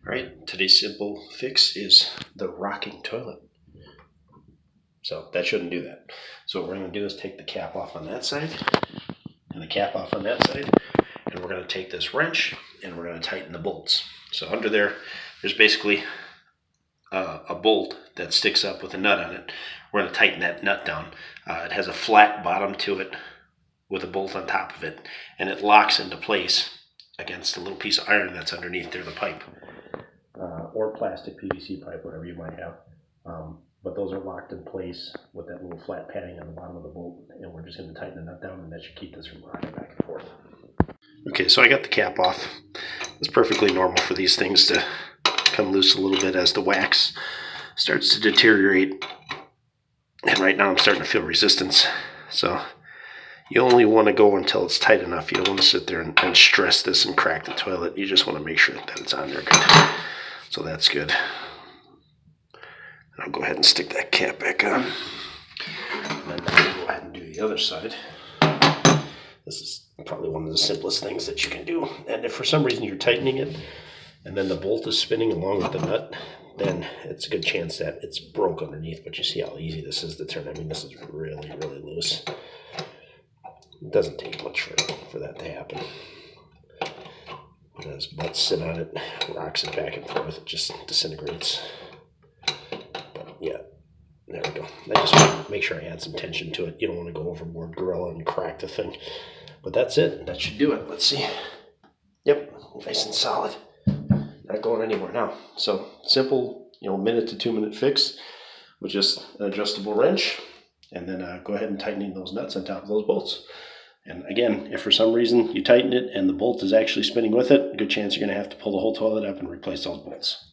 All right, today's simple fix is the rocking toilet. So that shouldn't do that. So what we're going to do is take the cap off on that side and the cap off on that side, and we're going to take this wrench and we're going to tighten the bolts. So under there's basically a bolt that sticks up with a nut on it. We're going to tighten that nut down. It has a flat bottom to it with a bolt on top of it, and it locks into place against a little piece of iron that's underneath there, the pipe. Or plastic PVC pipe, whatever you might have. But those are locked in place with that little flat padding on the bottom of the bolt, and we're just going to tighten the nut down, and that should keep this from rocking back and forth. Okay, so I got the cap off. It's perfectly normal for these things to come loose a little bit as the wax starts to deteriorate. And right now I'm starting to feel resistance. So you only want to go until it's tight enough. You don't want to sit there and stress this and crack the toilet. You just want to make sure that it's on there good. So that's good. I'll go ahead and stick that cap back on. And then I'll go ahead and do the other side. This is probably one of the simplest things that you can do. And if for some reason you're tightening it and then the bolt is spinning along with the nut, then it's a good chance that it's broke underneath. But you see how easy this is to turn. I mean, this is really, really loose. It doesn't take much for that to happen. As butts sit on it, rocks it back and forth, it just disintegrates. But yeah, there we go. I just want to make sure I add some tension to it. You don't want to go overboard gorilla and crack the thing. But that's it. That should do it. Let's see. Yep, nice and solid. Not going anywhere now. So simple, minute to 2 minute fix with just an adjustable wrench, and then go ahead and tighten those nuts on top of those bolts. And again, if for some reason you tighten it and the bolt is actually spinning with it, a good chance you're going to have to pull the whole toilet up and replace those bolts.